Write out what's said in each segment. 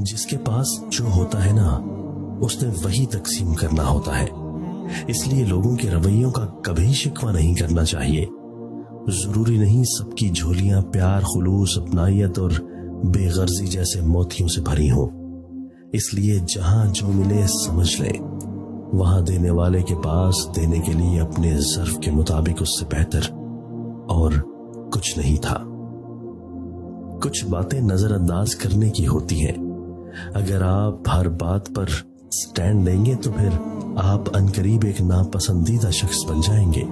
جس کے پاس جو ہوتا ہے نا اس نے وہی تقسیم کرنا ہوتا ہے، اس لیے لوگوں کے رویوں کا کبھی شکوہ نہیں کرنا چاہیے۔ ضروری نہیں سب کی جھولیاں پیار، خلوص، اپنائیت اور بے غرضی جیسے موتیوں سے بھری ہوں، اس لیے جہاں جو ملے سمجھ لیں وہاں دینے والے کے پاس دینے کے لیے اپنے ظرف کے مطابق اس سے بہتر اور کچھ نہیں تھا۔ کچھ باتیں نظر انداز کرنے کی ہوتی ہیں، اگر آپ ہر بات پر سٹینڈ لیں گے تو پھر آپ عنقریب ایک ناپسندیدہ شخص بن جائیں گے۔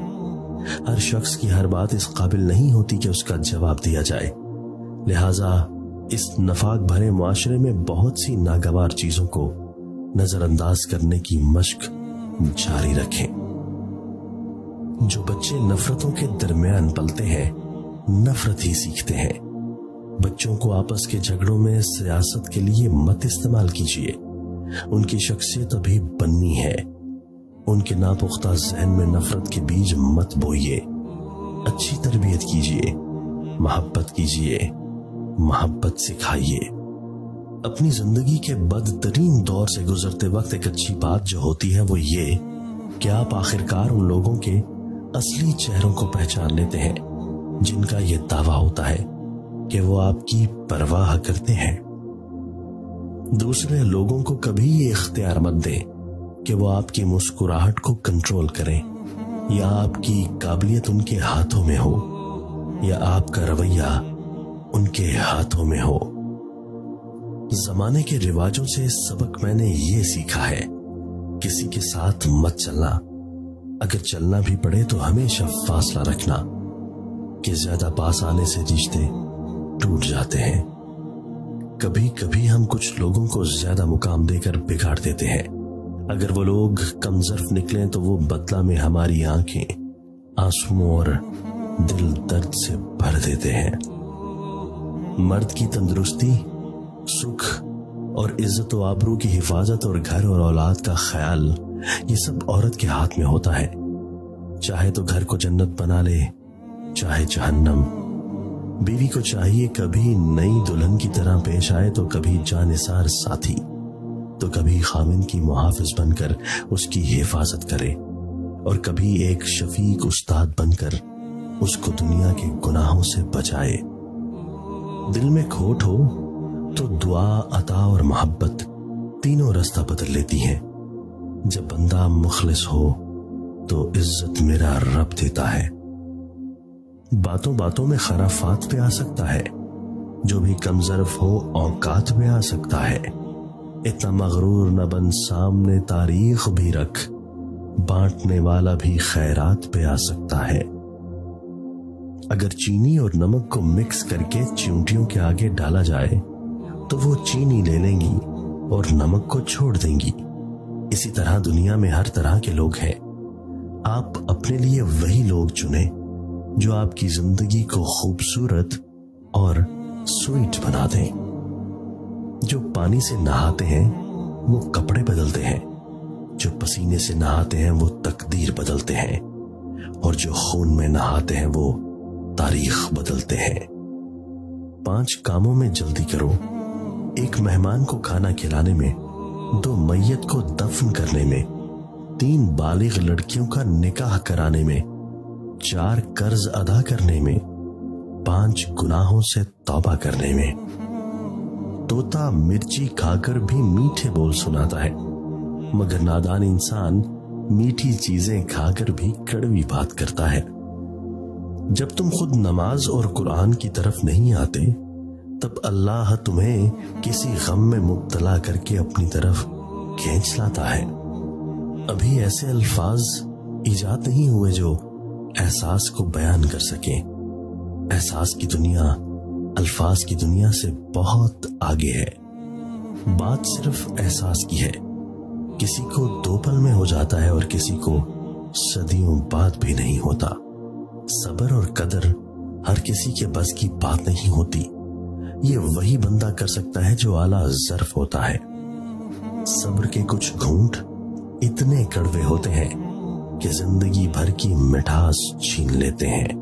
ہر شخص کی ہر بات اس قابل نہیں ہوتی کہ اس کا جواب دیا جائے، لہٰذا اس نفاق بھرے معاشرے میں بہت سی ناگوار چیزوں کو نظر انداز کرنے کی مشق جاری رکھیں۔ جو بچے نفرتوں کے درمیان پلتے ہیں نفرت ہی سیکھتے ہیں۔ بچوں کو آپس کے جھگڑوں میں سیاست کے لیے مت استعمال کیجیے، ان کی شخصیت ابھی بننی ہے۔ ان کے ناپختہ ذہن میں نفرت کے بیج مت بوئیے، اچھی تربیت کیجیے، محبت کیجیے، محبت سکھائیے۔ اپنی زندگی کے بدترین دور سے گزرتے وقت ایک اچھی بات جو ہوتی ہے وہ یہ کہ آپ آخرکار ان لوگوں کے اصلی چہروں کو پہچان لیتے ہیں جن کا یہ دعویٰ ہوتا ہے کہ وہ آپ کی پرواہ کرتے ہیں۔ دوسرے لوگوں کو کبھی یہ اختیار مت دیں کہ وہ آپ کی مسکراہٹ کو کنٹرول کریں، یا آپ کی قابلیت ان کے ہاتھوں میں ہو، یا آپ کا رویہ ان کے ہاتھوں میں ہو۔ زمانے کے رواجوں سے سبق میں نے یہ سیکھا ہے، کسی کے ساتھ مت چلنا، اگر چلنا بھی پڑے تو ہمیشہ فاصلہ رکھنا، کہ زیادہ پاس آنے سے رشتے ٹوٹ جاتے ہیں۔ کبھی کبھی ہم کچھ لوگوں کو زیادہ مقام دے کر بگاڑ دیتے ہیں، اگر وہ لوگ کم ظرف نکلیں تو وہ بدلہ میں ہماری آنکھیں آنسوؤں اور دل درد سے بھر دیتے ہیں۔ مرد کی تندرستی، سکھ اور عزت و آبرو کی حفاظت اور گھر اور اولاد کا خیال، یہ سب عورت کے ہاتھ میں ہوتا ہے۔ چاہے تو گھر کو جنت بنا لے، چاہے جہنم۔ بیوی کو چاہیے کبھی نئی دلہن کی طرح پیش آئے تو کبھی جانثار ساتھی، تو کبھی خاوند کی محافظ بن کر اس کی حفاظت کرے، اور کبھی ایک شفیق استاد بن کر اس کو دنیا کے گناہوں سے بچائے۔ دل میں کھوٹ ہو تو دعا، عطا اور محبت تینوں راستہ بدل لیتی ہیں۔ جب بندہ مخلص ہو تو عزت میرا رب دیتا ہے۔ باتوں باتوں میں خرافات پہ آ سکتا ہے، جو بھی کم ظرف ہو اوقات میں آ سکتا ہے۔ اتنا مغرور نہ بن، سامنے تاریخ بھی رکھ، بانٹنے والا بھی خیرات پہ آ سکتا ہے۔ اگر چینی اور نمک کو مکس کر کے چیونٹیوں کے آگے ڈالا جائے تو وہ چینی لے لیں گی اور نمک کو چھوڑ دیں گی۔ اسی طرح دنیا میں ہر طرح کے لوگ ہیں، آپ اپنے لیے وہی لوگ چنیں جو آپ کی زندگی کو خوبصورت اور سویٹ بنا دیں۔ جو پانی سے نہاتے ہیں وہ کپڑے بدلتے ہیں، جو پسینے سے نہاتے ہیں وہ تقدیر بدلتے ہیں، اور جو خون میں نہاتے ہیں وہ تاریخ بدلتے ہیں۔ 5 کاموں میں جلدی کرو، 1 مہمان کو کھانا کھلانے میں، 2 میت کو دفن کرنے میں، 3 بالغ لڑکیوں کا نکاح کرانے میں، 4 قرض ادا کرنے میں، 5 گناہوں سے توبہ کرنے میں۔ طوطا مرچی کھا کر بھی میٹھے بول سناتا ہے، مگر نادان انسان میٹھی چیزیں کھا کر بھی کڑوی بات کرتا ہے۔ جب تم خود نماز اور قرآن کی طرف نہیں آتے تب اللہ تمہیں کسی غم میں مبتلا کر کے اپنی طرف کھینچ لاتا ہے۔ ابھی ایسے الفاظ ایجاد نہیں ہوئے جو احساس کو بیان کر سکیں۔ احساس کی دنیا الفاظ کی دنیا سے بہت آگے ہے۔ بات صرف احساس کی ہے، کسی کو 2 پل میں ہو جاتا ہے اور کسی کو صدیوں بعد بھی نہیں ہوتا۔ صبر اور قدر ہر کسی کے بس کی بات نہیں ہوتی، یہ وہی بندہ کر سکتا ہے جو اعلیٰ ظرف ہوتا ہے۔ صبر کے کچھ گھونٹ اتنے کڑوے ہوتے ہیں کہ زندگی بھر کی مٹھاس چھین لیتے ہیں۔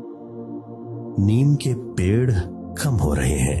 نیم کے پیڑ کم ہو رہے ہیں